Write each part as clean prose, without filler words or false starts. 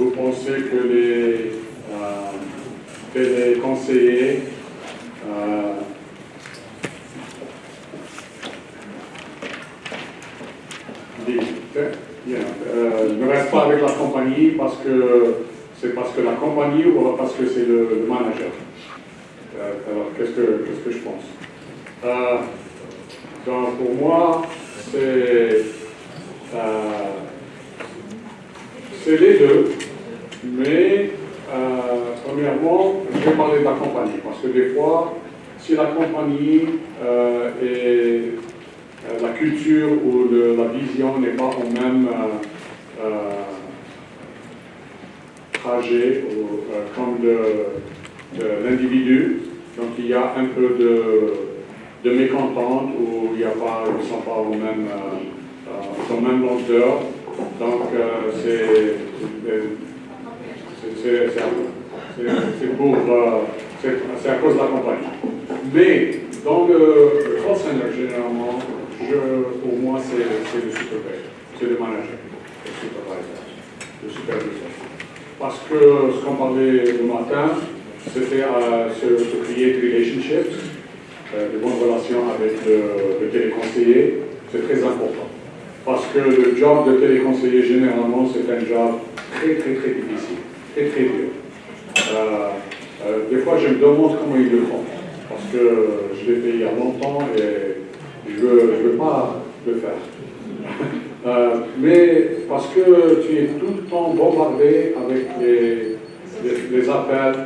vous pensez que les téléconseillers ne restent pas avec la compagnie parce que c'est parce que la compagnie ou parce que c'est le manager. Alors, qu'est-ce que je pense? Donc, pour moi, c'est les deux, mais premièrement, je vais parler de la compagnie, parce que des fois, si la compagnie et la culture ou la vision n'est pas au même trajet comme de l'individu, donc il y a un peu de mécontente ou ils ne sont pas au même longueur. Donc c'est à cause de la compagnie. Mais dans le call center, généralement, pour moi, c'est le supervisor, c'est le manager, le superviseur. Parce que ce qu'on parlait le matin, c'était se créer des relationships, de bonnes relations avec le téléconseiller, c'est très important. Parce que le job de téléconseiller, généralement, c'est un job très, très, très difficile, très, très dur. Des fois, je me demande comment ils le font, parce que je l'ai fait il y a longtemps et je ne veux pas le faire. Mais parce que tu es tout le temps bombardé avec les appels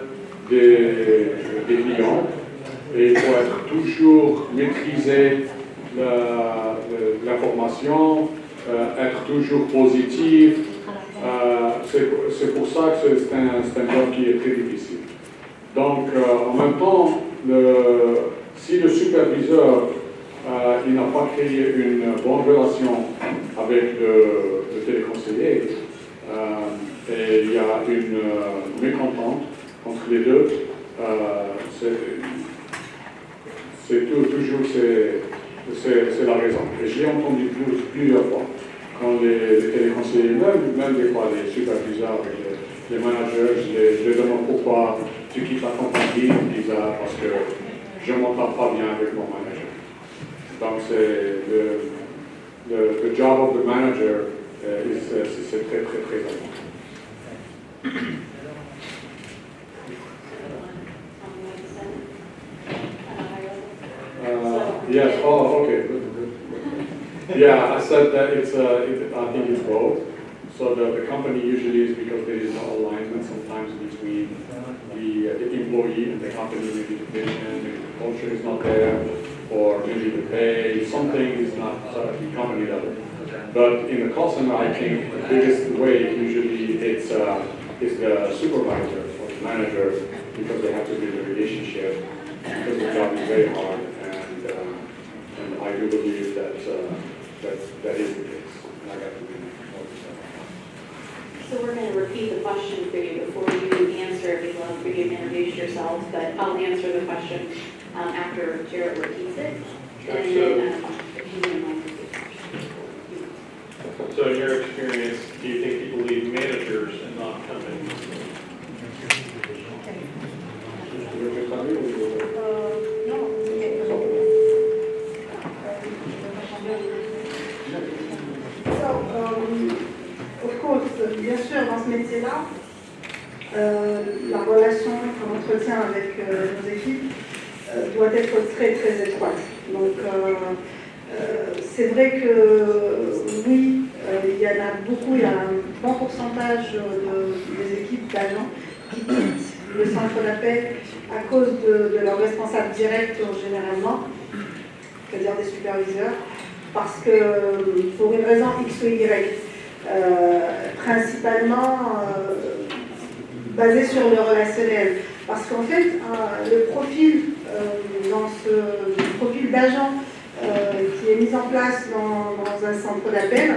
des clients, et il faut être toujours maîtriser l'information, être toujours positif. C'est pour ça que c'est un job qui est très difficile. Donc, en même temps, si le superviseur il n'a pas créé une bonne relation avec le téléconseiller et il y a une mécontente entre les deux, toujours c'est la raison. Et j'ai entendu plusieurs fois quand les téléconseillers, même des fois les superviseurs, les managers, je les demande pourquoi tu quittes la compagnie, ils disent parce que je ne m'entends pas bien avec mon manager. Donc c'est le job of the manager, c'est très très très important. Yes. Oh, okay. Good. Yeah, I said that I think it's both. So the company usually is because there is no alignment sometimes between the employee and the company, maybe the vision, maybe the culture is not there, or maybe the pay, something is not at the company level. But in the call center, I think the biggest way usually it's the supervisor or the manager, because they have to build a relationship, because the job is very hard, and I do believe that that is the case. And I got to be more concerned. So we're going to repeat the question for you before you answer. We'd love for you to introduce yourselves, but I'll answer the question after Jared repeats it. And then if you wouldn't mind repeating the question. So in your experience, do you think people leave managers and not companies? Of course, bien sûr, dans ce métier-là, la relation, l'entretien avec nos équipes doit être très très étroite. Donc, c'est vrai que oui, il y en a beaucoup, il y a un bon pourcentage des équipes d'agents qui quittent le centre d'appel à cause de leurs responsables directs généralement, c'est-à-dire des superviseurs, parce que pour une raison X ou Y, principalement basée sur le relationnel. Parce qu'en fait, le profil profil d'agent qui est mis en place dans un centre d'appel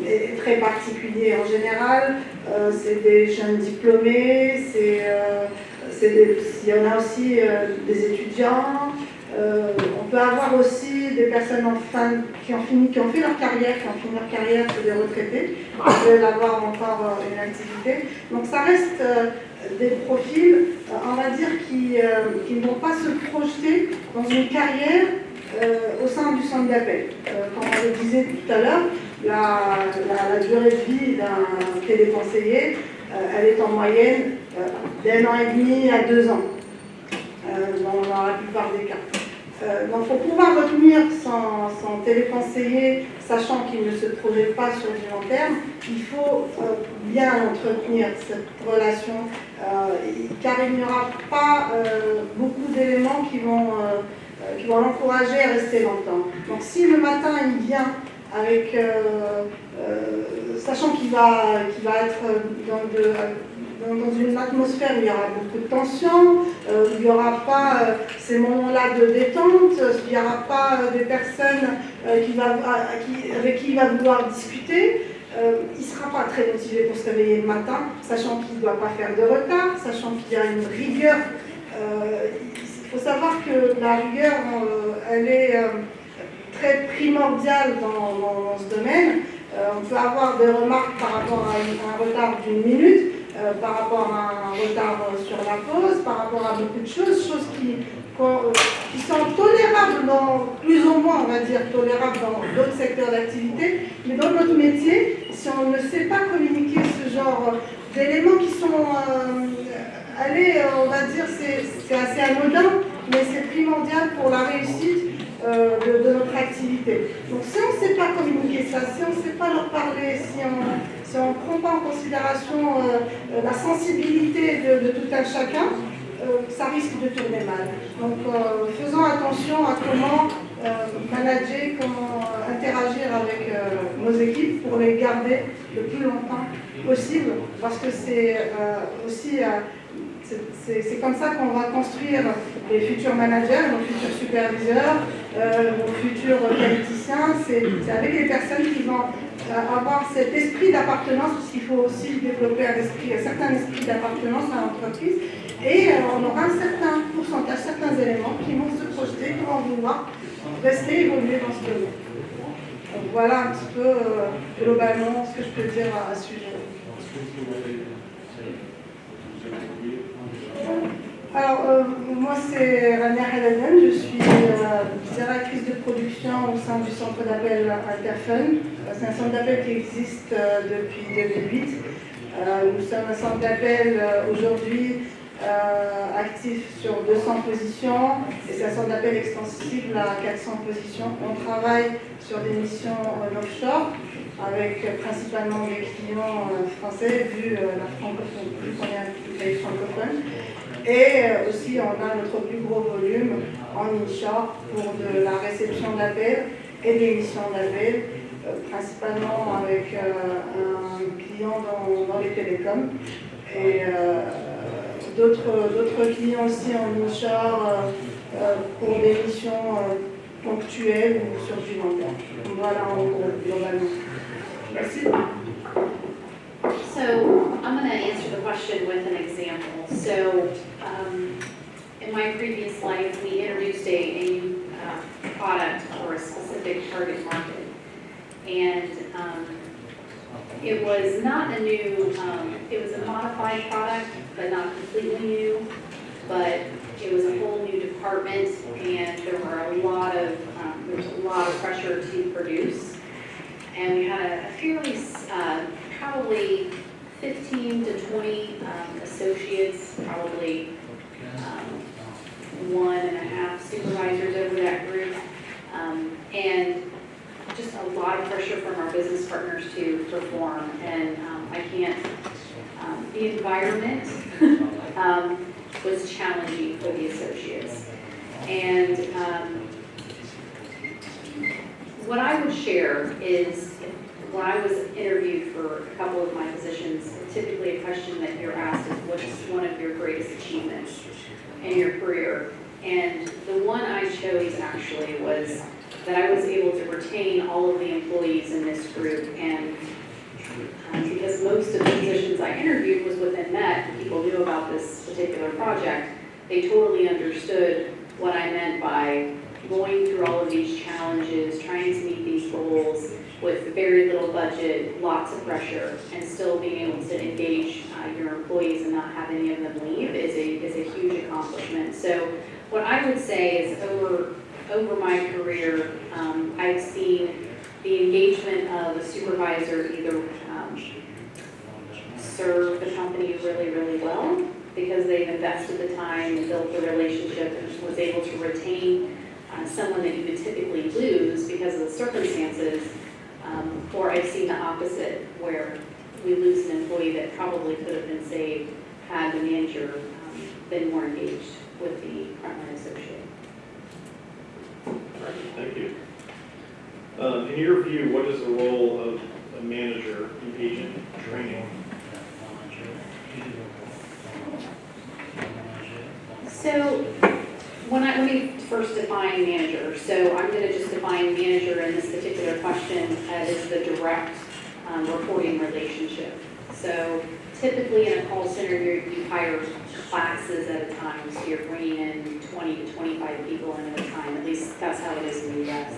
est très particulier. En général, c'est des jeunes diplômés, il y en a aussi des étudiants. On peut avoir aussi aujourd'hui des personnes qui ont fait leur carrière, c'est des retraités, qui veulent avoir encore une activité. Donc ça reste des profils, on va dire, qui ne vont pas se projeter dans une carrière au sein du centre d'appel. Comme on le disait tout à l'heure, la durée de vie d'un téléconseiller, elle est en moyenne d'1 an et demi à 2 ans, dans la plupart des cas. Donc pour pouvoir retenir son téléconseiller, sachant qu'il ne se projette pas sur du long terme, il faut bien entretenir cette relation, car il n'y aura pas beaucoup d'éléments qui vont l'encourager à rester longtemps. Donc si le matin il vient avec, sachant qu'il va être dans une atmosphère où il y aura beaucoup de tension, où il n'y aura pas ces moments-là de détente, il n'y aura pas des personnes avec qui il va vouloir discuter, il ne sera pas très motivé pour se réveiller le matin, sachant qu'il ne doit pas faire de retard, sachant qu'il y a une rigueur. Il faut savoir que la rigueur, elle est très primordiale dans ce domaine. On peut avoir des remarques par rapport à un retard d'1 minute, par rapport à un retard sur la pause, par rapport à beaucoup de choses qui sont tolérables, plus ou moins, on va dire, tolérables dans d'autres secteurs d'activité. Mais dans notre métier, si on ne sait pas communiquer ce genre d'éléments qui sont, on va dire, c'est assez anodin, mais c'est primordial pour la réussite de notre activité. Donc si on ne sait pas communiquer ça, si on ne sait pas leur parler, si on ne prend pas en considération la sensibilité de tout un chacun, ça risque de tourner mal. Donc faisons attention à comment manager, comment interagir avec nos équipes pour les garder le plus longtemps possible, parce que c'est aussi c'est comme ça qu'on va construire les futurs managers, nos futurs superviseurs, nos futurs qualiticiens. C'est avec les personnes qui vont avoir cet esprit d'appartenance, parce qu'il faut aussi développer un certain esprit d'appartenance à l'entreprise. Et on aura un certain pourcentage, certains éléments qui vont se projeter, qui vont vouloir rester, évoluer dans ce domaine. Donc voilà un petit peu globalement ce que je peux dire à ce sujet. Alors, moi c'est Rania Haladen, je suis directrice de production au sein du centre d'appel Interfun. C'est un centre d'appel qui existe depuis 2008. Nous sommes un centre d'appel aujourd'hui actif sur 200 positions et c'est un centre d'appel extensible à 400 positions. On travaille sur des missions offshore avec principalement des clients français vu la francophonie, vu qu'on est un pays francophone. Et aussi, on a notre plus gros volume en inshore pour de la réception d'appels et des missions d'appels, principalement avec un client dans les télécoms et d'autres clients aussi en inshore pour des missions ponctuelles ou sur du long terme. Voilà en gros, globalement. Merci. So I'm going to answer the question with an example. So in my previous life, we introduced a new product for a specific target market. And it was not a new, it was a modified product, but not completely new. But it was a whole new department, and there was a lot of pressure to produce. And we had a fairly, probably 15 to 20 associates, probably 1.5 supervisors over that group, and just a lot of pressure from our business partners to perform. And I can't, the environment was challenging for the associates. And what I would share is, when I was interviewed for a couple of my positions, typically a question that you're asked is, what's one of your greatest achievements in your career? And the one I chose actually was that I was able to retain all of the employees in this group. And because most of the positions I interviewed was within MET, people knew about this particular project, they totally understood what I meant by going through all of these challenges, trying to meet these goals with very little budget, lots of pressure, and still being able to engage your employees and not have any of them leave is a huge accomplishment. So what I would say is over my career, I've seen the engagement of a supervisor either serve the company really, really well because they've invested the time and built the relationship and was able to retain someone that you would typically lose because of the circumstances, or I've seen the opposite where we lose an employee that probably could have been saved had the manager been more engaged with the frontline associate. Thank you. In your view, what is the role of a manager in agent training? So let me first define manager. So I'm going to just define manager in this particular question as the direct reporting relationship. So typically in a call center, you hire classes at a time. So you're bringing in 20 to 25 people in at a time. At least that's how it is in the US.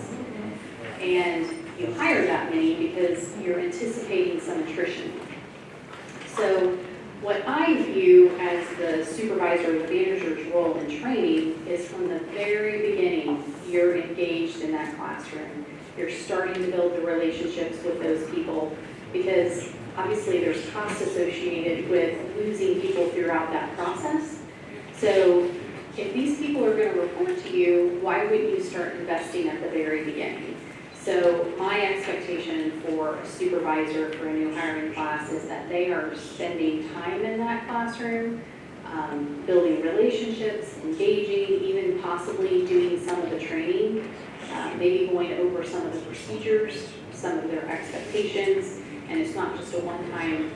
And you hire that many because you're anticipating some attrition. So what I view as the supervisor or the manager's role in training is from the very beginning, you're engaged in that classroom. You're starting to build the relationships with those people because obviously there's costs associated with losing people throughout that process. So if these people are going to report to you, why wouldn't you start investing at the very beginning? So my expectation for a supervisor for a new hiring class is that they are spending time in that classroom, building relationships, engaging, even possibly doing some of the training, maybe going over some of the procedures, some of their expectations, and it's not just a one-time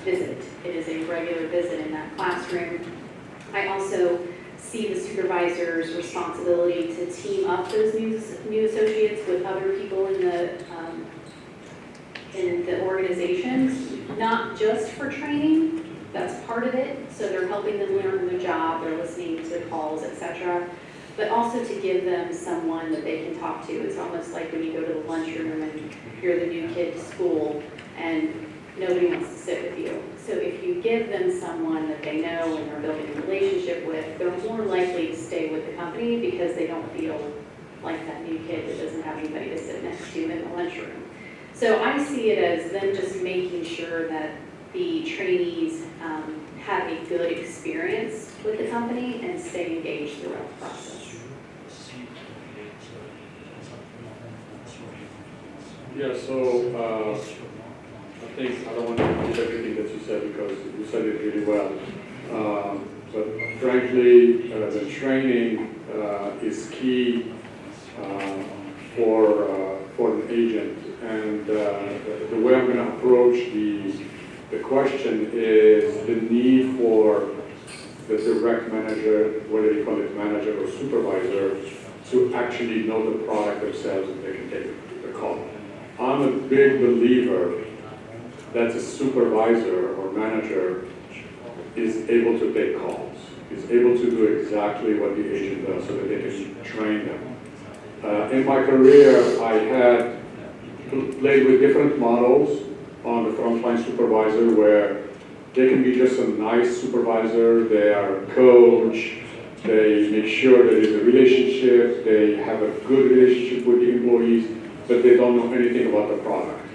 visit. It is a regular visit in that classroom. I also see the supervisor's responsibility to team up those new associates with other people in the organizations, not just for training, that's part of it, so they're helping them learn the job, they're listening to calls, etc., but also to give them someone that they can talk to. It's almost like when you go to the lunchroom and you're the new kid to school and nobody wants to sit with you. So if you give them someone that they know and they're building a relationship with, they're more likely to stay with the company because they don't feel like that new kid that doesn't have anybody to sit next to in the lunchroom. So I see it as them just making sure that the trainees have a good experience with the company and stay engaged throughout the process. Yeah, so I think I don't want to repeat everything that you said because you said it really well. But frankly, the training is key for an agent. And the way I'm going to approach the question is the need for the direct manager, whether you call it manager or supervisor, to actually know the product themselves and they can take the call. I'm a big believer that a supervisor or manager is able to take calls, is able to do exactly what the agent does so that they can train them. In my career, I had played with different models on the frontline supervisor where they can be just a nice supervisor, they are a coach, they make sure that there's a relationship, they have a good relationship with the employees, but they don't know anything about the product.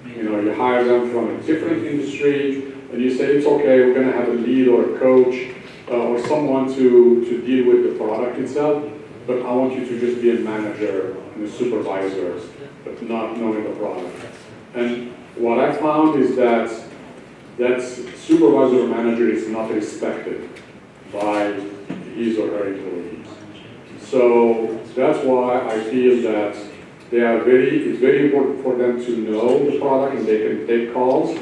You know, you hire them from a different industry, and you say, it's okay, we're going to have a lead or a coach or someone to deal with the product itself, but I want you to just be a manager and a supervisor, but not knowing the product. And what I found is that supervisor or manager is not respected by his or her employees. So that's why I feel that it's very important for them to know the product and they can take calls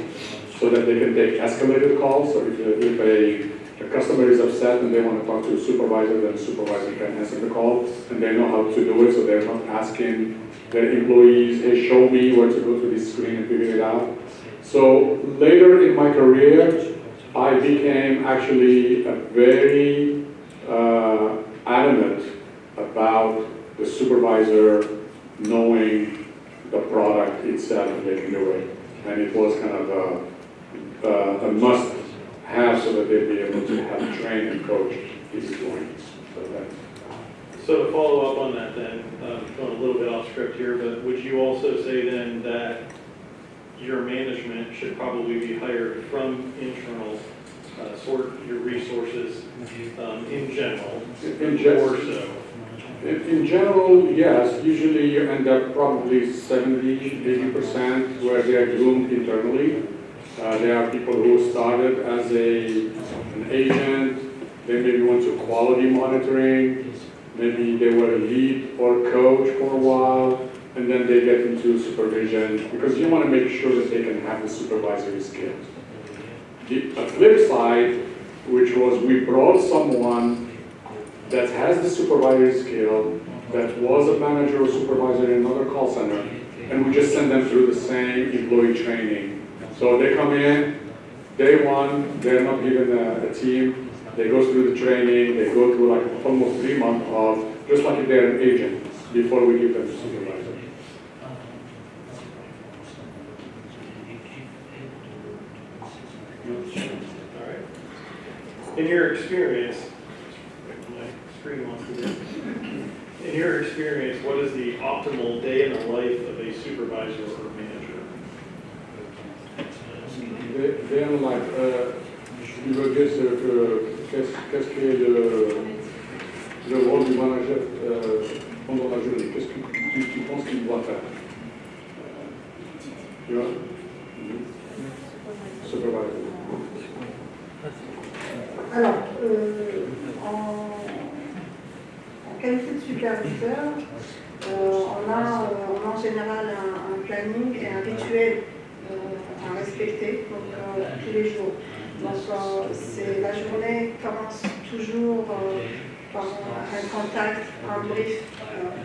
so that they can take escalated calls. So if a customer is upset and they want to talk to a supervisor, then the supervisor can answer the call and they know how to do it, so they're not asking their employees, hey, show me where to go to this screen and figure it out. So later in my career, I became actually a very adamant about the supervisor knowing the product itself and they can do it. And it was kind of a must-have so that they'd be able to help train and coach these employees. So to follow up on that then, going a little bit off script here, but would you also say then that your management should probably be hired from internal, sort your resources in general, or so? In general, yes. Usually you end up probably 70–80% where they are groomed internally. There are people who started as an agent, they maybe went to quality monitoring, maybe they were a lead or coach for a while, and then they get into supervision because you want to make sure that they can have the supervisory skills. The flip side, which was we brought someone that has the supervisory skill, that was a manager or supervisor in another call center, and we just send them through the same employee training. So they come in, day one, they're not given a team, they go through the training, they go through like almost 3 months of, just like if they're an agent, before we give them to supervisor. All right. In your experience, my screen wants to do. In your experience, what is the optimal day in the life of a supervisor or manager? Day in life, tu veux dire qu'est-ce qui est le rôle du manager pendant la journée? Qu'est-ce que tu penses qu'il doit faire? Tu vois? Supervisor. Alors, en qualité de superviseur, on a en général un planning et un rituel à respecter donc, tous les jours. Donc, la journée commence toujours par un contact, un brief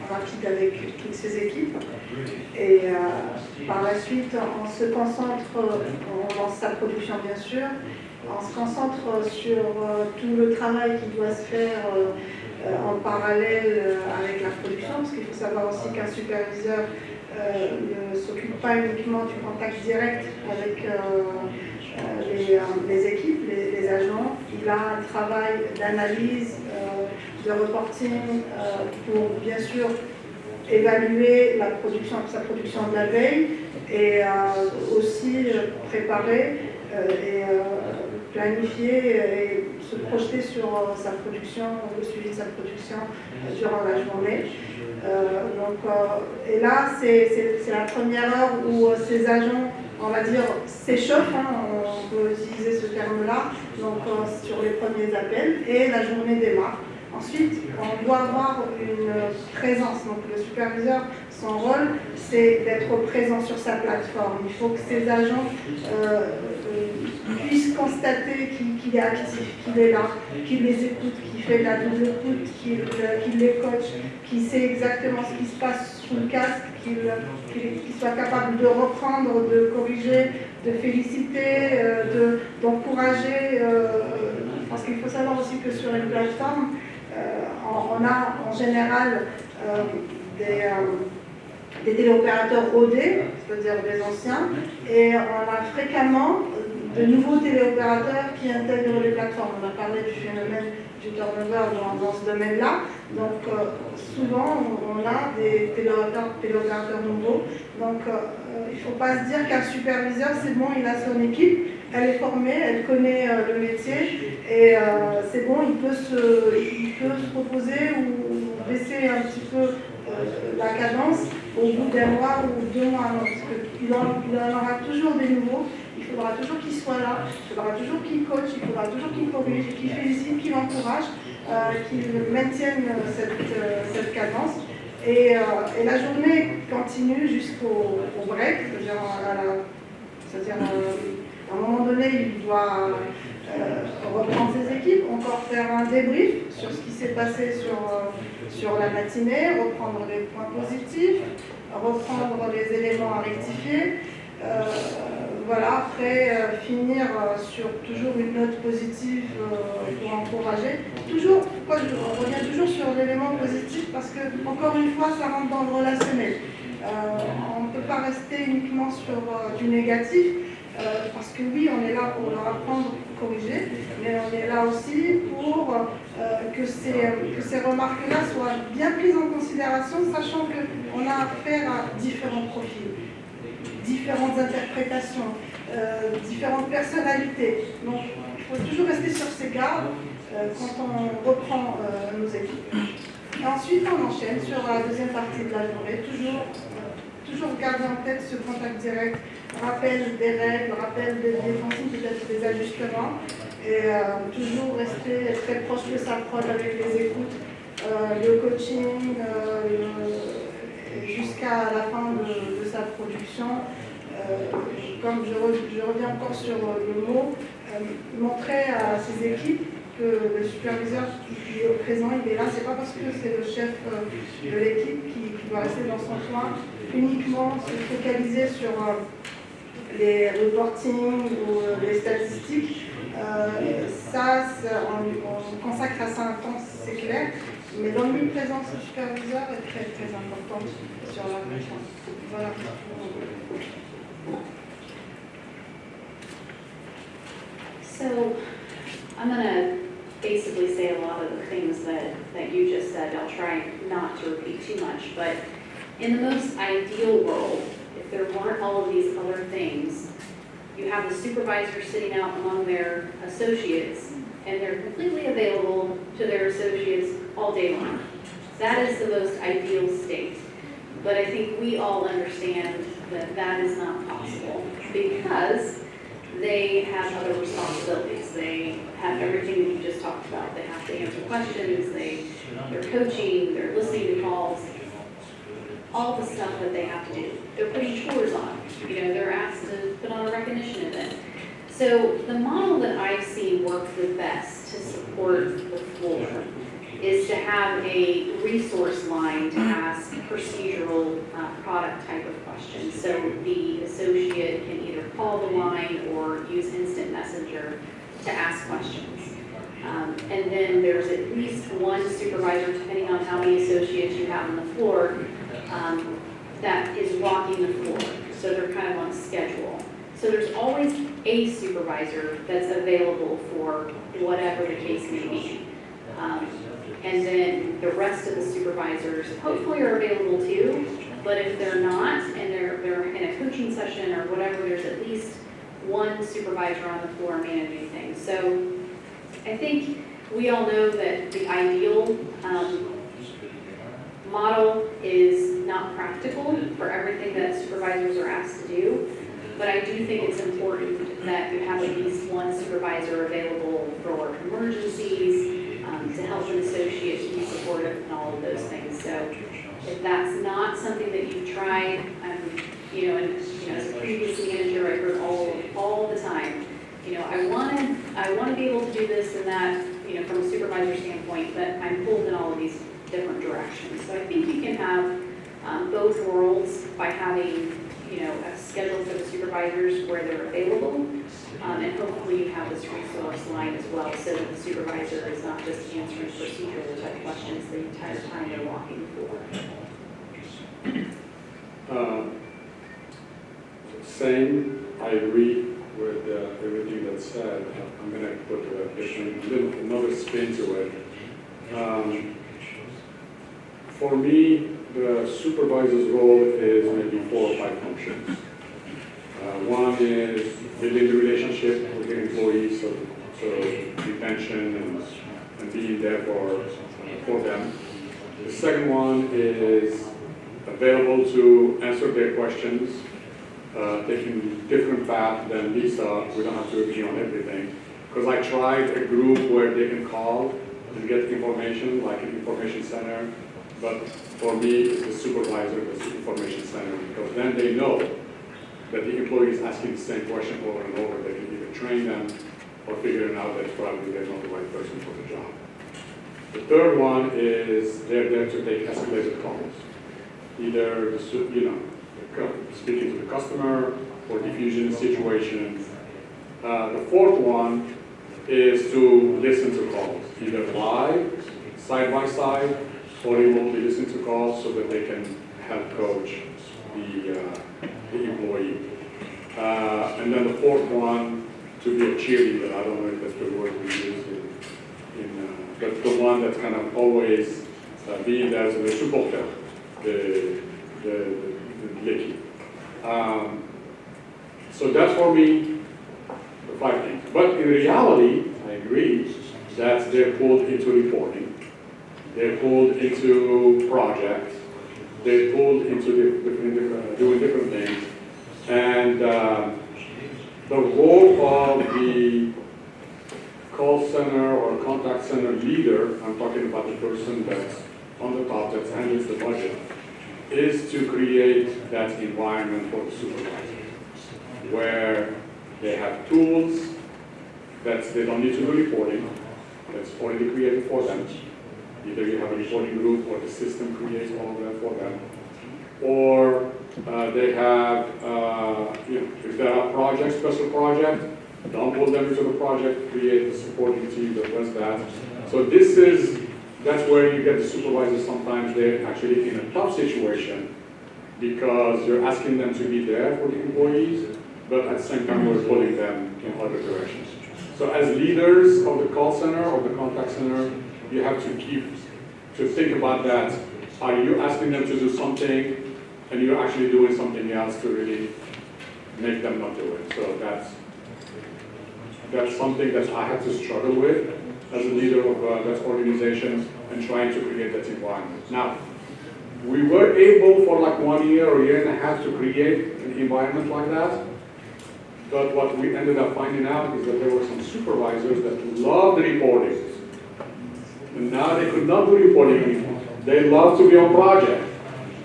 rapide avec toutes ces équipes. Et par la suite, on se concentre, on lance sa production bien sûr, on se concentre sur tout le travail qui doit se faire en parallèle avec la production, parce qu'il faut savoir aussi qu'un superviseur ne s'occupe pas uniquement du contact direct avec les équipes, les agents. Il a un travail d'analyse, de reporting pour bien sûr évaluer sa production de la veille et aussi préparer et planifier et se projeter sur sa production, le suivi de sa production durant la journée. Et là, c'est la première heure où ces agents, on va dire, s'échauffent, on peut utiliser ce terme-là, donc sur les premiers appels, et la journée démarre. Ensuite, on doit avoir une présence. Donc le superviseur, son rôle, c'est d'être présent sur sa plateforme. Il faut que ses agents puissent constater qu'il est actif, qu'il est là, qu'il les écoute, qu'il fait de la double écoute, qu'il les coach, qu'il sait exactement ce qui se passe sous le casque, qu'il soit capable de reprendre, de corriger, de féliciter, d'encourager. Parce qu'il faut savoir aussi que sur une plateforme, on a en général des téléopérateurs OD, c'est-à-dire des anciens, et on a fréquemment de nouveaux téléopérateurs qui intègrent les plateformes. On a parlé du phénomène du turnover dans ce domaine-là. Donc souvent on a des téléopérateurs nouveaux. Donc il ne faut pas se dire qu'un superviseur, c'est bon, il a son équipe, elle est formée, elle connaît le métier et c'est bon, il peut se proposer ou baisser un petit peu la cadence au bout d'un mois ou 2 mois. Parce qu'il en aura toujours des nouveaux, il faudra toujours qu'il soit là, il faudra toujours qu'il coach, il faudra toujours qu'il corrige, qu'il félicite, qu'il encourage, qu'il maintienne cette cadence. Et la journée continue jusqu'au break, c'est-à-dire à un moment donné, il doit reprendre ses équipes, encore faire un débrief sur ce qui s'est passé sur la matinée, reprendre les points positifs, reprendre les éléments à rectifier, voilà, après finir sur toujours une note positive pour encourager. Toujours, pourquoi on revient toujours sur l'élément positif parce que, encore une fois, ça rentre dans le relationnel. On ne peut pas rester uniquement sur du négatif parce que oui, on est là pour leur apprendre, pour corriger, mais on est là aussi pour que ces remarques-là soient bien prises en considération, sachant qu'on a affaire à différents profils, différentes interprétations, différentes personnalités. Donc, il faut toujours rester sur ses gardes quand on reprend nos équipes. Et ensuite, on enchaîne sur la deuxième partie de la journée, toujours garder en tête ce contact direct, rappel des règles, rappel des consignes, peut-être des ajustements, et toujours rester très proche de sa prod avec les écoutes, le coaching, jusqu'à la fin de sa production. Comme je reviens encore sur le mot, montrer à ses équipes que le superviseur qui est présent, il est là, c'est pas parce que c'est le chef de l'équipe qui doit rester dans son coin, uniquement se focaliser sur les reporting ou les statistiques. On consacre à ça un temps, c'est clair, mais l'omniprésence du superviseur est très très importante sur la réponse. Voilà. So I'm going to basically say a lot of the things that you just said. I'll try not to repeat too much, but in the most ideal world, if there weren't all of these other things, you have the supervisor sitting out among their associates, and they're completely available to their associates all day long. That is the most ideal state. But I think we all understand that that is not possible because they have other responsibilities. They have everything that you just talked about. They have to answer questions, they're coaching, they're listening to calls, all the stuff that they have to do. They're putting chores on. They're asked to put on a recognition event. So the model that I've seen work the best to support the floor is to have a resource line to ask procedural product type of questions. So the associate can either call the line or use instant messenger to ask questions. And then there's at least one supervisor, depending on how many associates you have on the floor, that is walking the floor. So they're kind of on schedule. So there's always a supervisor that's available for whatever the case may be. And then the rest of the supervisors hopefully are available too, but if they're not and they're in a coaching session or whatever, there's at least one supervisor on the floor managing things. So I think we all know that the ideal model is not practical for everything that supervisors are asked to do, but I do think it's important that you have at least one supervisor available for emergencies, to help an associate be supportive and all of those things. So if that's not something that you've tried, as a previous manager, I heard all the time, I want to be able to do this and that, from a supervisor standpoint, but I'm pulled in all of these different directions. So I think you can have both worlds by having, a schedule for the supervisors where they're available, and hopefully you have this resource line as well, so that the supervisor is not just answering procedural type questions the entire time they're walking the floor. Same, I agree with everything that's said. I'm going to put another spin to it. For me, the supervisor's role is maybe 4 or 5 functions. One is building the relationship with the employees, so retention and being there for them. The second one is available to answer their questions, taking different path than Lisa. We don't have to agree on everything. Because I tried a group where they can call and get information, like an information center. But for me, it's the supervisor, the information center, because then they know that the employee is asking the same question over and over. They can either train them or figure it out that probably they're not the right person for the job. The third one is they're there to take escalated calls. Either, speaking to the customer, or diffusion situation. The fourth one is to listen to calls, either live, side by side, or remotely listen to calls so that they can help coach the employee. And then the fourth one, to be a cheerleader. I don't know if that's the word we use but the one that's kind of always being there as the supporter, the l'équipe. So that's for me, the 5 things. But in reality, I agree that they're pulled into reporting, they're pulled into projects, they're pulled into doing different things. And the role of the call center or contact center leader, I'm talking about the person that's on the top that handles the budget, is to create that environment for the supervisor, where they have tools that they don't need to do reporting, that's already created for them. Either you have a reporting group or the system creates all of that for them. Or they have, if there are projects, special projects, don't pull them into the project, create the supporting team that does that. So that's where you get the supervisors sometimes they're actually in a tough situation because you're asking them to be there for the employees, but at the same time we're pulling them in other directions. So as leaders of the call center or the contact center, you have to think about that. Are you asking them to do something and you're actually doing something else to really make them not do it? So that's something that I have to struggle with as a leader of that organization and trying to create that environment. Now, we were able for like 1 year or a year and a half to create an environment like that. But what we ended up finding out is that there were some supervisors that loved reporting. And now they could not do reporting anymore. They love to be on project.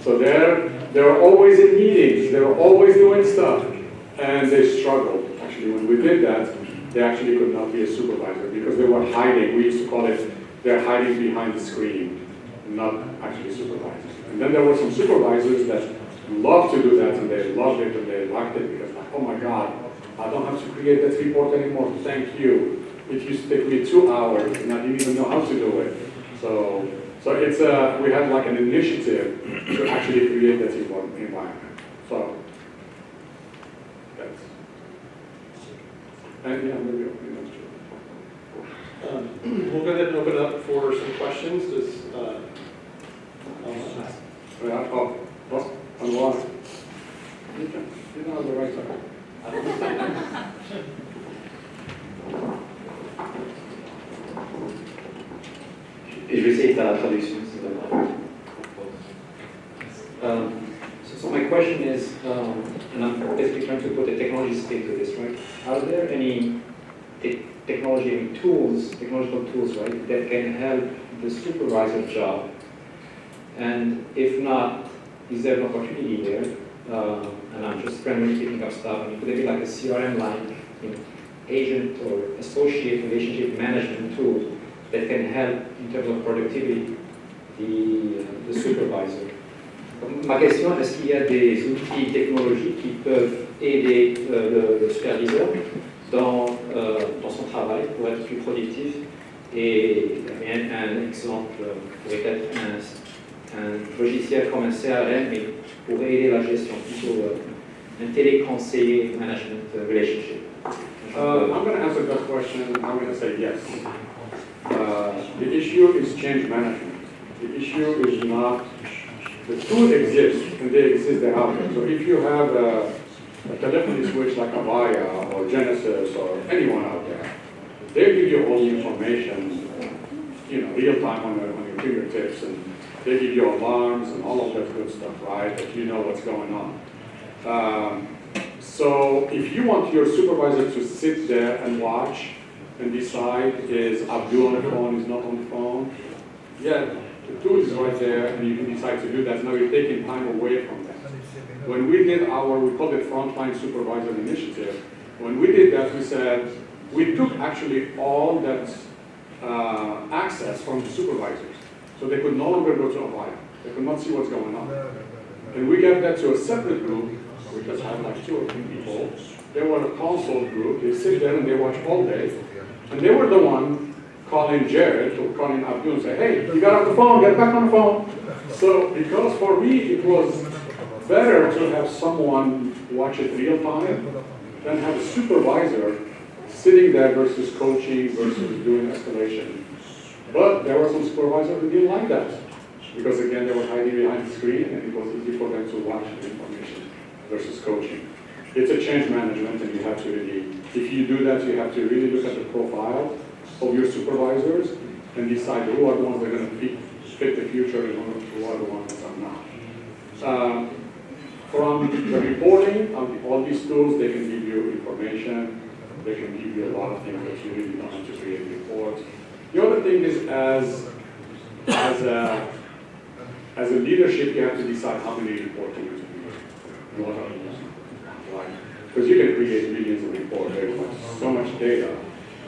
So they're always in meetings, they were always doing stuff. And they struggled. Actually, when we did that, they actually could not be a supervisor because they were hiding. We used to call it, they're hiding behind the screen, not actually supervisors. And then there were some supervisors that loved to do that and they loved it and they liked it because like, oh my God, I don't have to create that report anymore, thank you. It used to take me 2 hours and I didn't even know how to do it. So it's we had like an initiative to actually create that environment. So that's, and yeah, maybe open it. We'll go ahead and open it up for some questions. On the water. You're not on the right side. Et je vais essayer de faire la traduction, si ça va. So my question is, and I'm basically trying to put a technology spin to this, right? Are there any technological tools, right, that can help the supervisor job? And if not, is there an opportunity there? And I'm just randomly picking up stuff. I mean, could there be like a CRM-like, agent or associate relationship management tool that can help in terms of productivity the supervisor? Ma question, est-ce qu'il y a des outils technologiques qui peuvent aider le superviseur dans son travail pour être plus productif? Et un exemple pourrait être un logiciel comme un CRM, mais pour aider la gestion, plutôt un téléconseiller management relationship. I'm going to answer that question. I'm going to say yes. The issue is change management. The issue is not, the tool exists, and they exist, they're out there. So if you have a telephony switch like Avaya or Genesis or anyone out there, they give you all the information, real time on your fingertips, and they give you alarms and all of that good stuff, right? That you know what's going on. So if you want your supervisor to sit there and watch and decide is Abdul on the phone, is not on the phone, yeah, the tool is right there and you can decide to do that. Now you're taking time away from that. When we did we called it Frontline Supervisor Initiative, when we did that, we said, we took actually all that access from the supervisors. So they could no longer go to Avaya. They could not see what's going on. And we gave that to a separate group We just had like 2 or 3 people. They were a consult group. They sit there and they watch all day. And they were the one calling Jared or calling Abdul and say, hey, you got off the phone, get back on the phone. So because for me it was better to have someone watch it real time than have a supervisor sitting there versus coaching versus doing escalation. But there were some supervisors who didn't like that. Because again, they were hiding behind the screen and it was easy for them to watch the information versus coaching. It's a change management and you have to really, if you do that, you have to really look at the profile of your supervisors and decide who are the ones that are going to fit the future and who are the ones that are not. From the reporting, all these tools, they can give you information, they can give you a lot of things that you really don't have to create reports. The other thing is as a leadership, you have to decide how many reports you want to do. What are you like? Because you can create millions of reports. There's like so much data.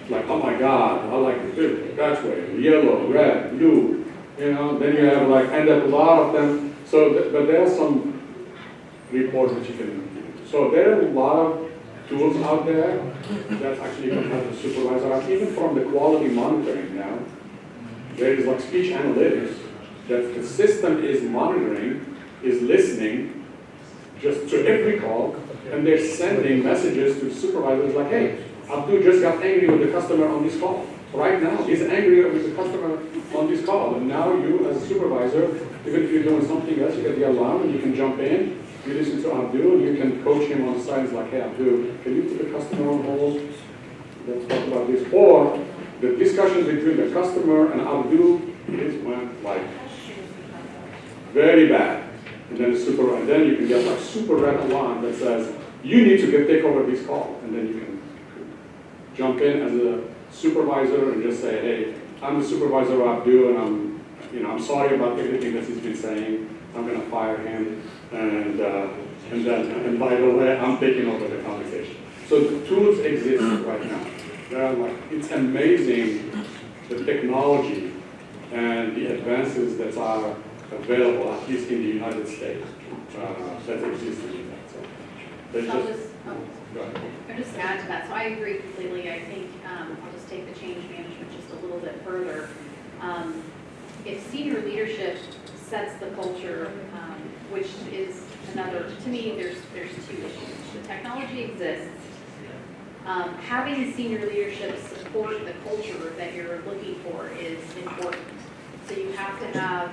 Like, oh my God, I like it that way. Yellow, red, blue. You know, then you have like, and a lot of them. So, but there are some reports that you can do. So there are a lot of tools out there that actually can help the supervisor out. Even from the quality monitoring now, there is like speech analytics that the system is monitoring, is listening just to every call, and they're sending messages to supervisors like, hey, Abdul just got angry with the customer on this call. Right now, he's angry with the customer on this call. And now you, as a supervisor, even if you're doing something else, you get the alarm and you can jump in, you listen to Abdul, and you can coach him on the side. It's like, hey, Abdul, can you put the customer on hold? Let's talk about this. Or the discussion between the customer and Abdul went like very bad. And then you can get like super red alarm that says, you need to take over this call. And then you can jump in as a supervisor and just say, hey, I'm the supervisor of Abdul, and I'm sorry about everything that he's been saying. I'm going to fire him, and by the way, I'm taking over the conversation. So the tools exist right now. They're like, it's amazing the technology and the advances that are available, at least in the United States, that exist in that. So they I'll just go ahead. I'll just add to that. So I agree completely. I think I'll just take the change management just a little bit further. If senior leadership sets the culture, which is another, to me, there's 2 issues. The technology exists. Having senior leadership support the culture that you're looking for is important. So you have to have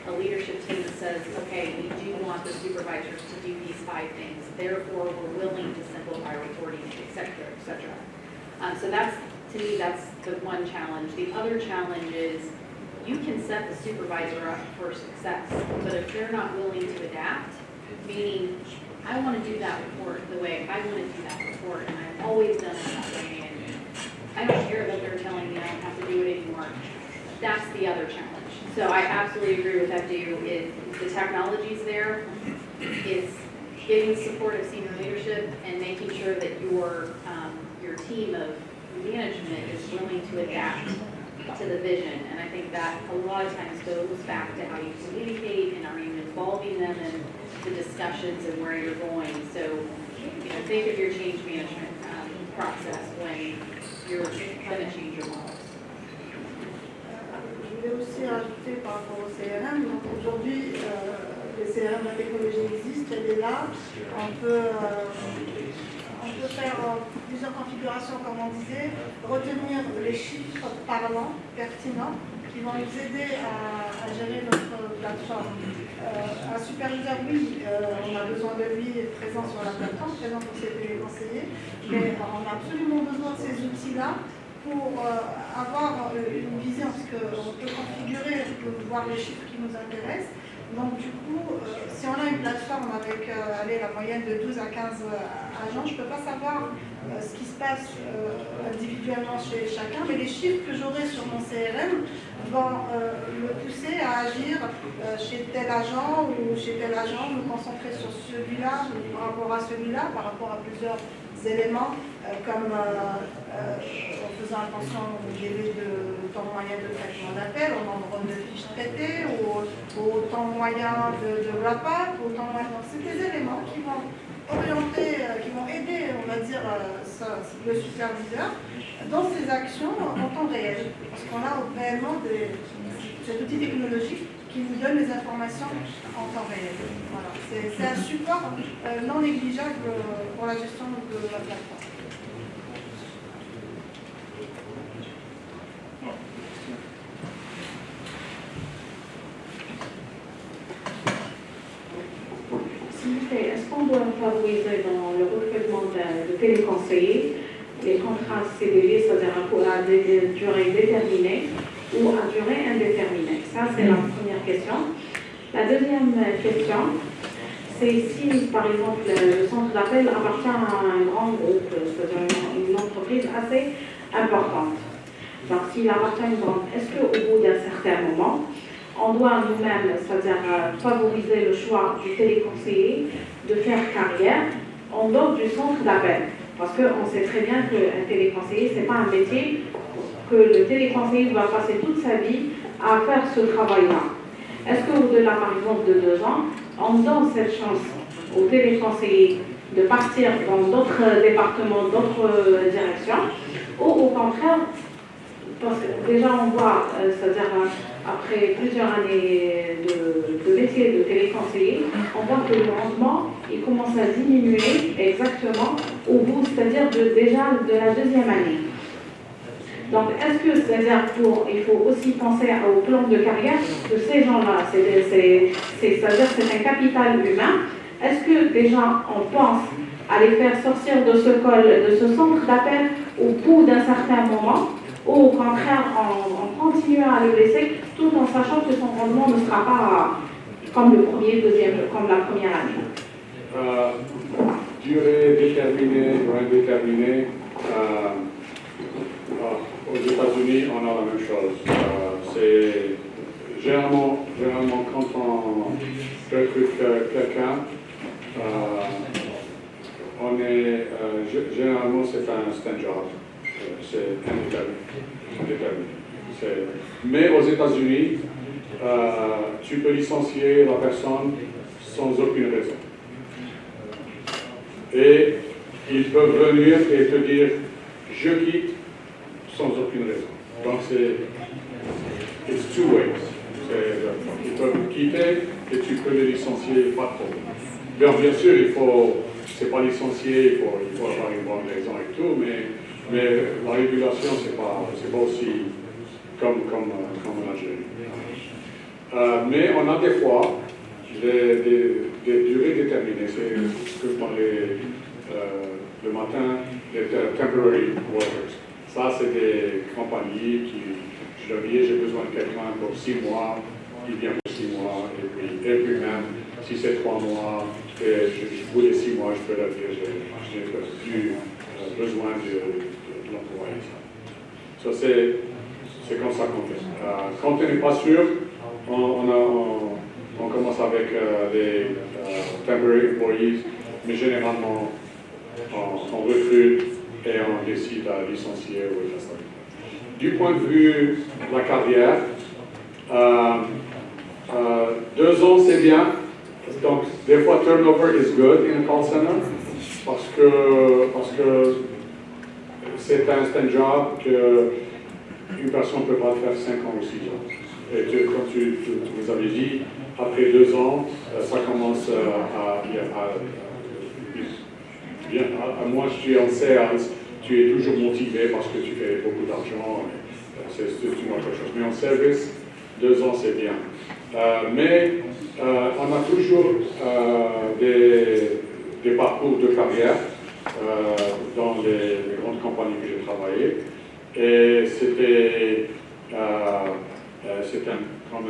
a leadership team that says, okay, we do want the supervisors to do these 5 things, therefore we're willing to simplify reporting, et cetera, et cetera. So that's, to me, that's the one challenge. The other challenge is you can set the supervisor up for success, but if they're not willing to adapt, meaning I want to do that report the way I want to do that report, and I've always done it that way, and I don't care that they're telling me I don't have to do it anymore. That's the other challenge. So I absolutely agree with Abdu. If the technology's there, it's getting support of senior leadership and making sure that your team of management is willing to adapt to the vision. And I think that a lot of times goes back to how you communicate and are you involving them in the discussions and where you're going. So, think of your change management process when you're going to change your models. Je voulais aussi rajouter par rapport au CRM. Donc aujourd'hui, les CRM, la technologie existe, elle est là. On peut faire plusieurs configurations, comme on disait, retenir les chiffres parlants, pertinents, qui vont nous aider à gérer notre plateforme. Un superviseur, oui, on a besoin de lui présent sur la plateforme, présent pour ses téléconseillers, mais on a absolument besoin de ces outils-là pour avoir une vision, parce qu'on peut configurer, on peut voir les chiffres qui nous intéressent. Donc du coup, si on a une plateforme avec la moyenne de 12 à 15 agents, je ne peux pas savoir ce qui se passe individuellement chez chacun, mais les chiffres que j'aurai sur mon CRM vont me pousser à agir chez tel agent ou chez tel agent, me concentrer sur celui-là par rapport à celui-là, par rapport à plusieurs éléments, comme en faisant attention au délai de temps moyen de traitement d'appel, au nombre de fiches traitées, au temps moyen de wrap-up, au temps moyen. Donc, c'est des éléments qui vont orienter, qui vont aider, on va dire, le superviseur dans ses actions en temps réel. Parce qu'on a réellement cet outil technologique qui nous donne les informations en temps réel. Voilà. C'est un support non négligeable pour la gestion de la plateforme. Est-ce qu'on doit favoriser dans le recrutement de téléconseillers les contrats CDD, c'est-à-dire à des durées déterminées ou à durée indéterminée? Ça, c'est la première question. La deuxième question, c'est si, par exemple, le centre d'appel appartient à un grand groupe, c'est-à-dire une entreprise assez importante. Donc, s'il appartient à une grande, est-ce qu'au bout d'un certain moment, on doit nous-mêmes, c'est-à-dire favoriser le choix du téléconseiller de faire carrière en dehors du centre d'appel? Parce qu'on sait très bien qu'un téléconseiller, ce n'est pas un métier que le téléconseiller doit passer toute sa vie à faire ce travail-là. Est-ce qu'au-delà, par exemple, de 2 ans, on donne cette chance au téléconseiller de partir dans d'autres départements, d'autres directions, ou au contraire, parce que déjà on voit, c'est-à-dire après plusieurs années de métier de téléconseiller, on voit que le rendement, il commence à diminuer exactement au bout, c'est-à-dire déjà de la 2e année. Donc, est-ce que, c'est-à-dire il faut aussi penser au plan de carrière de ces gens-là, c'est-à-dire c'est un capital humain. Est-ce que déjà on pense à les faire sortir de ce centre d'appel au bout d'un certain moment, ou au contraire on continue à le laisser tout en sachant que son rendement ne sera pas comme le premier, deuxième, comme la première année? Durée déterminée ou indéterminée, aux États-Unis, on a la même chose. C'est généralement quand on recrute quelqu'un, généralement c'est un job, c'est indéterminé. Mais aux États-Unis, tu peux licencier la personne sans aucune raison. Et ils peuvent venir et te dire je quitte sans aucune raison. Donc it's two ways. Ils peuvent quitter et tu peux les licencier, pas de problème. Bien sûr, c'est pas licencier, il faut avoir une bonne raison et tout, mais la régulation, c'est pas aussi comme en Algérie. Mais on a des fois des durées déterminées. C'est ce que je parlais le matin, les temporary workers. Ça, c'est des compagnies qui, je leur dis, j'ai besoin de quelqu'un pour 6 mois, il vient pour 6 mois, et puis même, si c'est 3 mois, et je voulais 6 mois, je peux leur dire, je n'ai plus besoin de l'employé. Ça, c'est comme ça qu'on fait. Quand on n'est pas sûr, on commence avec les temporary employees, mais généralement, on recrute et on décide à licencier ou à ça. Du point de vue de la carrière, 2 ans c'est bien. Donc, des fois, turnover is good in a call center parce que c'est un job qu'une personne ne peut pas faire 5 ans ou 6 ans. Et comme tu vous avais dit, après 2 ans, ça commence à bien. Moi, je suis en sales, tu es toujours motivé parce que tu fais beaucoup d'argent, c'est une autre chose. Mais en service, 2 ans, c'est bien. Mais on a toujours des parcours de carrière dans les grandes compagnies que j'ai travaillé. Et c'était comme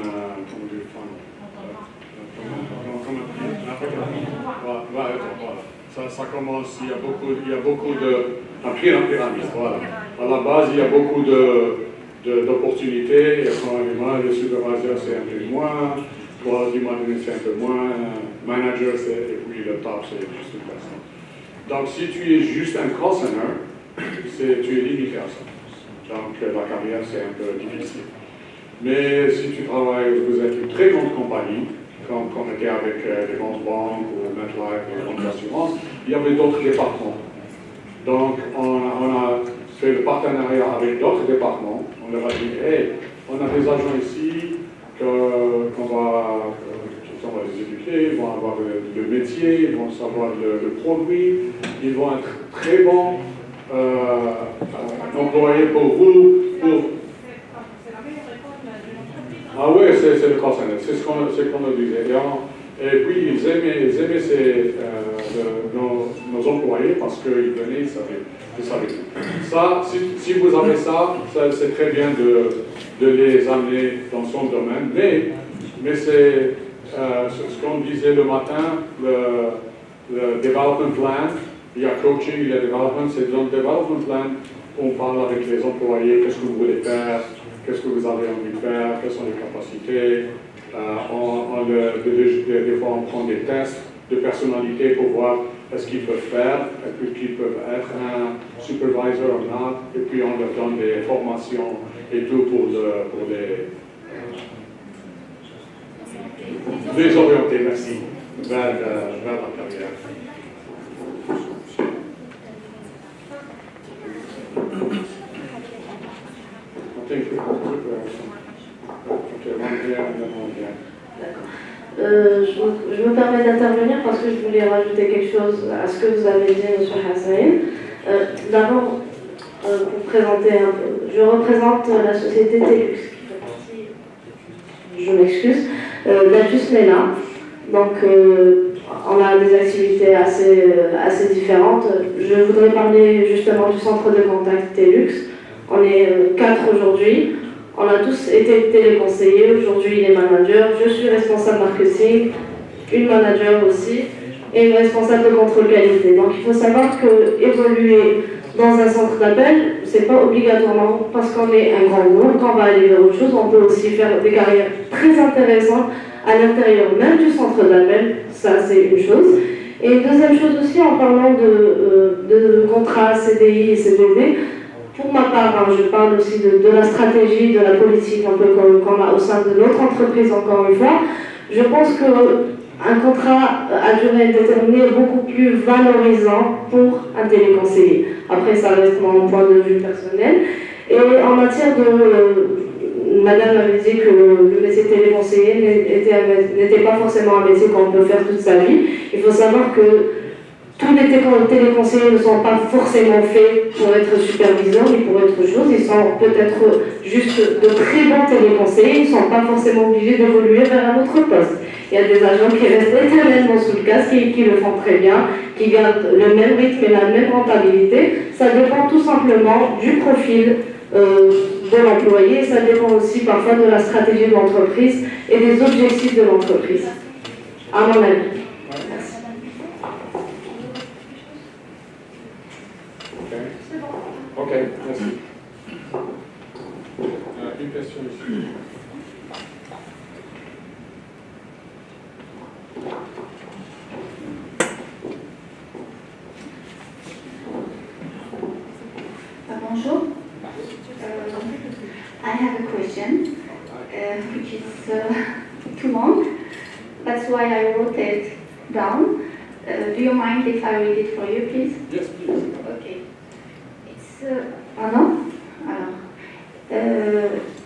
ça commence, il y a beaucoup de... Un pyramide, voilà. À la base, il y a beaucoup d'opportunités. Le superviseur, c'est un peu moins. Quality manager, c'est un peu moins. Manager, et puis le top, c'est juste une personne. Donc, si tu es juste un call center, tu es limité à ça. Donc, la carrière, c'est un peu difficile. Mais si tu travailles, vous êtes une très grande compagnie, comme on était avec les grandes banques ou MetLife ou les grandes assurances, il y avait d'autres départements. Donc, on a fait le partenariat avec d'autres départements. On leur a dit, hey, on a des agents ici qu'on va les éduquer, ils vont avoir le métier, ils vont savoir le produit, ils vont être très bons employés pour vous. Ah oui, c'est le call center, c'est ce qu'on nous disait. Et puis, ils aimaient nos employés parce qu'ils venaient, ils savaient tout. Ça, si vous avez ça c'est très bien de les amener dans son domaine. Mais c'est ce qu'on disait le matin, le development plan, il y a coaching, il y a development, c'est dans le development plan, on parle avec les employés, qu'est-ce que vous voulez faire, qu'est-ce que vous avez envie de faire, quelles sont les capacités. Des fois, on prend des tests de personnalité pour voir ce qu'ils peuvent faire, est-ce qu'ils peuvent être un supervisor ou non, et puis on leur donne des formations et tout pour les orienter, merci, vers la carrière. Je me permets d'intervenir parce que je voulais rajouter quelque chose à ce que vous avez dit, M. Hassan. D'abord, pour présenter un peu, je représente la société Telux, qui fait partie, je m'excuse, d'Atus Mena. Donc, on a des activités assez différentes. Je voudrais parler justement du centre de contact Telux. On est 4 aujourd'hui. On a tous été téléconseillers, aujourd'hui les managers, je suis responsable marketing, une manager aussi, et une responsable de contrôle qualité. Donc il faut savoir que évoluer dans un centre d'appel, c'est pas obligatoirement parce qu'on est un grand groupe, qu'on va aller vers autre chose, on peut aussi faire des carrières très intéressantes à l'intérieur même du centre d'appel, ça c'est une chose. Et deuxième chose aussi, en parlant de contrats CDI et CDD, pour ma part, je parle aussi de la stratégie, de la politique un peu qu'on a au sein de notre entreprise, encore une fois. Je pense qu'un contrat à durée déterminée est beaucoup plus valorisant pour un téléconseiller. Après, ça reste mon point de vue personnel. Et en matière de... Madame avait dit que le métier de téléconseiller n'était pas forcément un métier qu'on peut faire toute sa vie. Il faut savoir que tous les téléconseillers ne sont pas forcément faits pour être superviseurs ni pour autre chose. Ils sont peut-être juste de très bons téléconseillers. Ils ne sont pas forcément obligés d'évoluer vers un autre poste. Il y a des agents qui restent éternellement sous le casque et qui le font très bien, qui gardent le même rythme et la même rentabilité. Ça dépend tout simplement du profil de l'employé. Ça dépend aussi parfois de la stratégie de l'entreprise et des objectifs de l'entreprise, à mon avis. Ok, merci. Une question ici. Bonjour. I have a question, which is too long. That's why I wrote it down. Do you mind if I read it for you, please? Yes, please. Okay.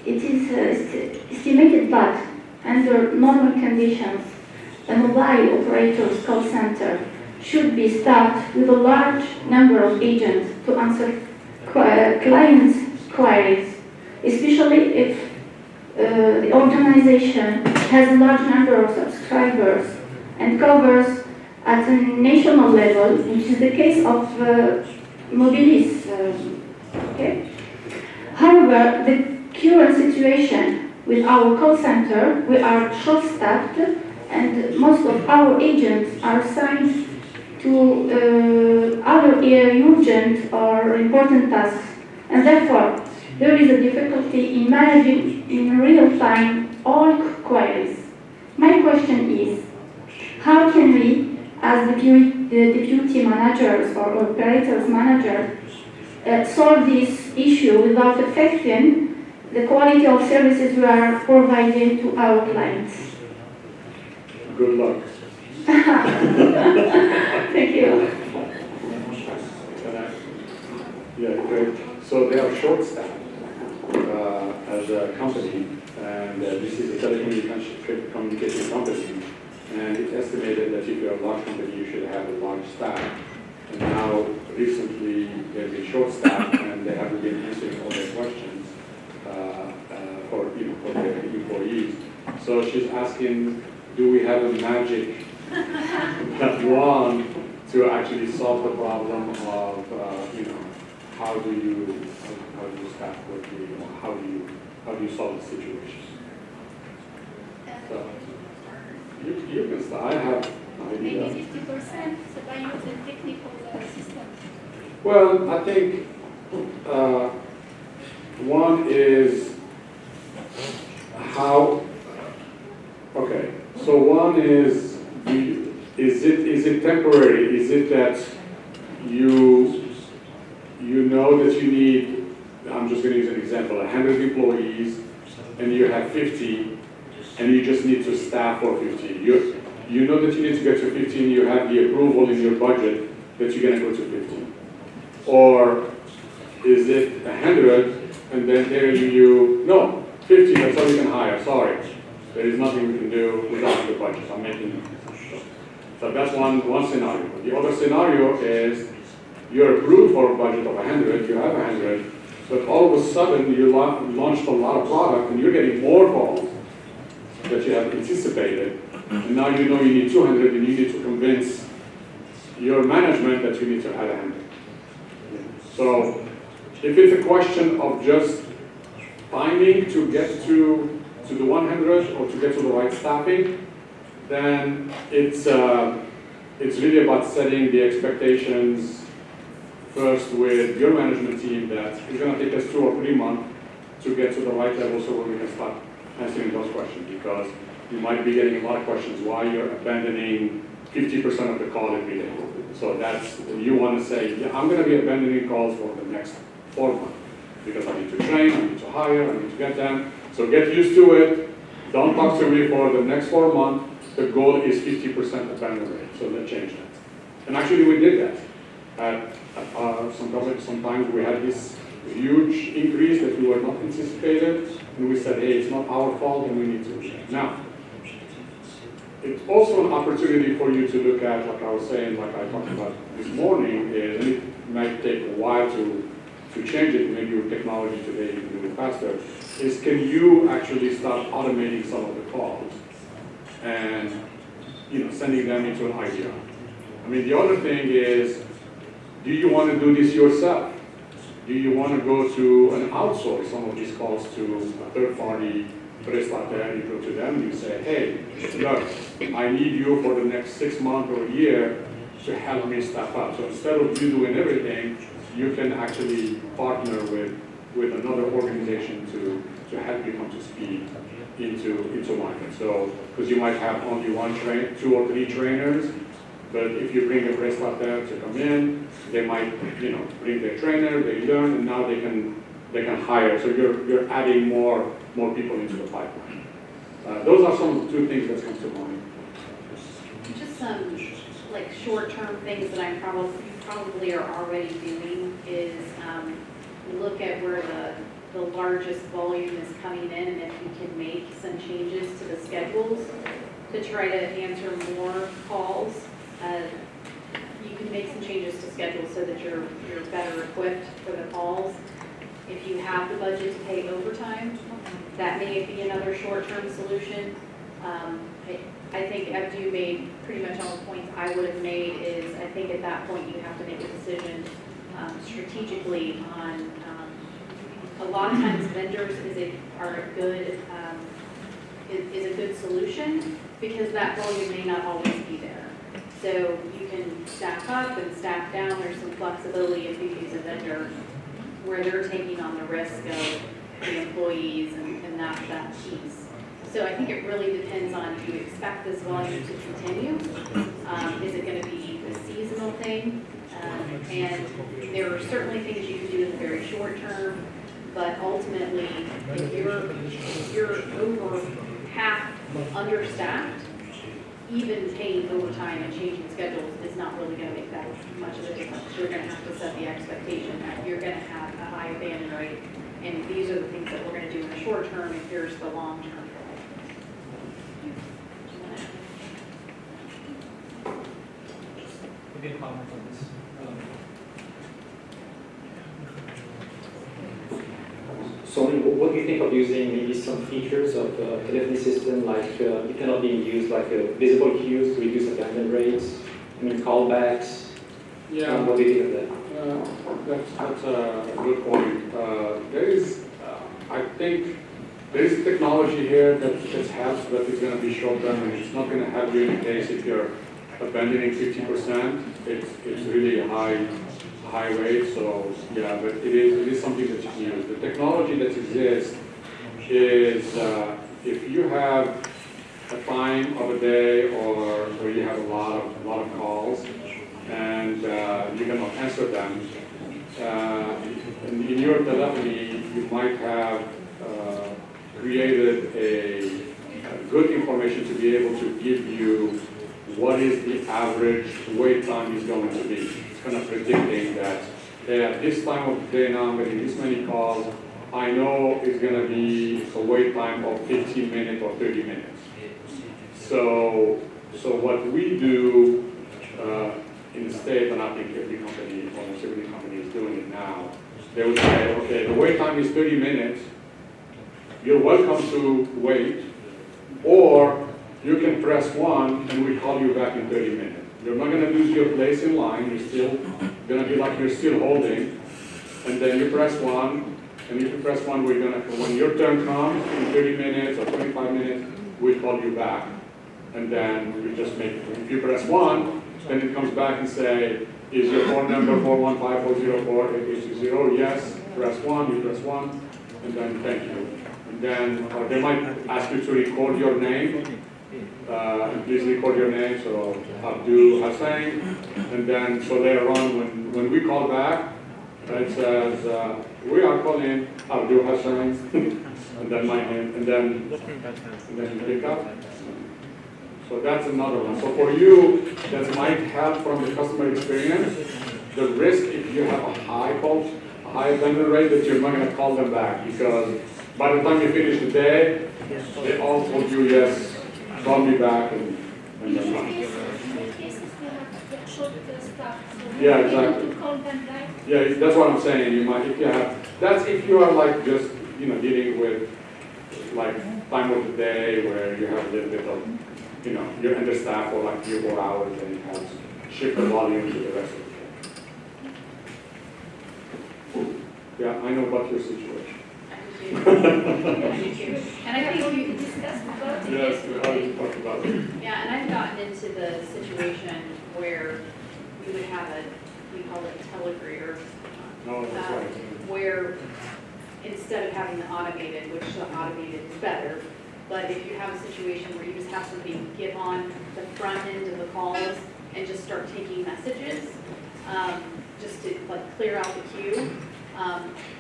It is estimated that under normal conditions, a mobile operator's call center should be staffed with a large number of agents to answer clients' queries, especially if the organization has a large number of subscribers and covers at a national level, which is the case of Mobilis. Okay? However, the current situation with our call center, we are short-staffed and most of our agents are assigned to other urgent or important tasks, and therefore there is a difficulty in managing in real time all queries. My question is, how can we, as the deputy managers or operators manager, solve this issue without affecting the quality of services we are providing to our clients? Good luck. Thank you. Yeah, great. So they are short-staffed as a company, and this is a telecommunication company, and it's estimated that if you're a large company, you should have a large staff. And now, recently, they've been short-staffed, and they haven't been answering all their questions for their employees. So she's asking, do we have a magic wand to actually solve the problem of, how do you staff quickly, or how do you solve the situation? So, you can start. I have no idea. Maybe 50% by using technical assistance. Well, I think one is how. Okay, so one is is it temporary? Is it that you know that you need, I'm just going to use an example, 100 employees, and you have 50, and you just need to staff for 50. You know that you need to get to 15, you have the approval in your budget that you're going to go to 15. Or is it 100, and then telling you, no, 50, that's all you can hire, sorry. There is nothing we can do without the budget, I'm making it. So that's one scenario. The other scenario is you're approved for a budget of 100, you have 100, but all of a sudden you launched a lot of product and you're getting more calls that you have anticipated, and now you know you need 200 and you need to convince your management that you need to add 100. So if it's a question of just timing to get to the 100 or to get to the right staffing, then it's really about setting the expectations first with your management team that it's going to take us 2 or 3 months to get to the right level so we can start answering those questions, because you might be getting a lot of questions why you're abandoning 50% of the call every day. So that's, you want to say, yeah, I'm going to be abandoning calls for the next 4 months because I need to train, I need to hire, I need to get them. So get used to it. Don't talk to me for the next 4 months. The goal is 50% abandon rate, so let's change that. And actually we did that. Sometimes we had this huge increase that we were not anticipated, and we said, hey, it's not our fault and we need to change. Now, it's also an opportunity for you to look at, like I was saying, like I talked about this morning, is, and it might take a while to change it, maybe with technology today you can do it faster, is can you actually start automating some of the calls and sending them into an IVR? I mean, the other thing is, do you want to do this yourself? Do you want to go to and outsource some of these calls to a third-party prestataire, and you go to them and you say, hey, look, I need you for the next 6 months or a year to help me staff up. So instead of you doing everything, you can actually partner with another organization to help you come to speed into market. So, because you might have only 2 or 3 trainers, but if you bring a prestataire to come in, they might, bring their trainer, they learn, and now they can hire. So you're adding more people into the pipeline. Those are some of the 2 things that come to mind. Just some like short-term things that I probably are already doing is look at where the largest volume is coming in, and if you can make some changes to the schedules to try to answer more calls. You can make some changes to schedules so that you're better equipped for the calls. If you have the budget to pay overtime, that may be another short-term solution. I think Abdu made pretty much all the points I would have made. Is I think at that point you have to make a decision strategically on. A lot of times vendors is a good solution because that volume may not always be there. So you can staff up and staff down. There's some flexibility if you use a vendor where they're taking on the risk of the employees and that piece. So I think it really depends on, do you expect this volume to continue? Is it going to be a seasonal thing? And there are certainly things you can do in the very short term, but ultimately, if you're over half understaffed, even paying overtime and changing schedules is not really gonna make that much of a difference. You're gonna have to set the expectation that you're gonna have a high abandon rate, and these are the things that we're gonna do in the short term, and here's the long term. Maybe a comment on this. So what do you think of using maybe some features of telephony system, like it cannot be used like visible queues to reduce abandon rates, I mean callbacks? Yeah. What do you think of that? That's a good point. There is, I think, there is technology here that helps, but it's going to be short term, and it's not going to help you in case if you're abandoning 50%. It's really a high rate. So yeah, but it is something that you can use. The technology that exists is if you have a time of a day or where you have a lot of calls and you cannot answer them. In your telephony, you might have created a good information to be able to give you what is the average wait time is going to be. It's kind of predicting that at this time of the day now I'm getting this many calls. I know it's going to be a wait time of 15 minutes or 30 minutes. So what we do in the state, and I think every company, almost every company is doing it now, they would say, okay, the wait time is 30 minutes. You're welcome to wait, or you can press 1 and we call you back in 30 minutes. You're not going to lose your place in line. You're still going to be like you're still holding. And then you press 1, and if you press 1, we're going to, when your turn comes in 30 minutes or 25 minutes, we call you back. And then we just make, if you press 1, then it comes back and say, is your phone number 415-404-8860? Yes, press 1, you press 1, and then thank you. And then they might ask you to record your name. Please record your name, so Abdul Hassan. And then, so later on, when we call back, it says, we are calling Abdul Hassan, and then my name, and then you pick up. So that's another one. So for you, that might help from the customer experience. The risk, if you have a high abandon rate, that you're not going to call them back, because by the time you finish the day, they all told you, yes, call me back, and then run. In cases we have short staff, so Yeah, we exactly. need to call them back. Yeah, that's what I'm saying. You might, if you have, that's if you are like just, dealing with like time of the day where you have a little bit of, you're understaffed for like 3 or 4 hours, and you have to shift the volume to the rest of the day. Yeah, I know about your situation. And I think We discussed about it Yes, we yesterday. already talked about it. yeah, and I've gotten into the situation where we would have we call it telegreer, No, that's right. where instead of having the automated, which the automated is better, but if you have a situation where you just have somebody get on the front end of the calls and just start taking messages, just to like clear out the queue,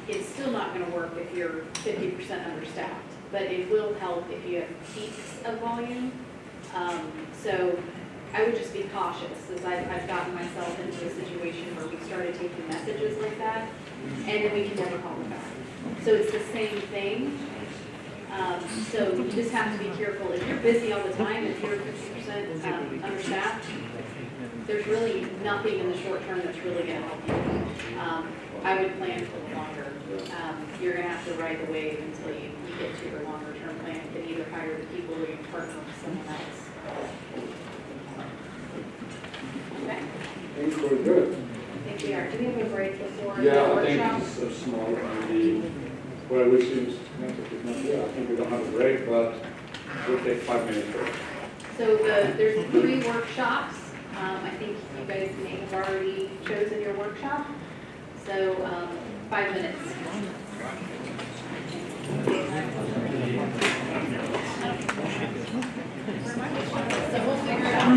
it's still not going to work if you're 50% understaffed, but it will help if you have peaks of volume. So I would just be cautious, as I've gotten myself into a situation where we started taking messages like that, and then we can never call them back. So it's the same thing. So you just have to be careful. If you're busy all the time, if you're 50% understaffed, there's really nothing in the short term that's really going to help you. I would plan for the longer. You're going to have to ride the wave until you get to your longer term plan. You can either hire the people or you can partner with someone else. Okay, I think we're good. I think we are. Do we have a break before the Yeah, I workshop? think it's a small, well, which seems, yeah, I think we don't have a break, but we'll take 5 minutes break. So there's 3 workshops. I think you guys may have already chosen your workshop. So 5 minutes. So we'll figure it out.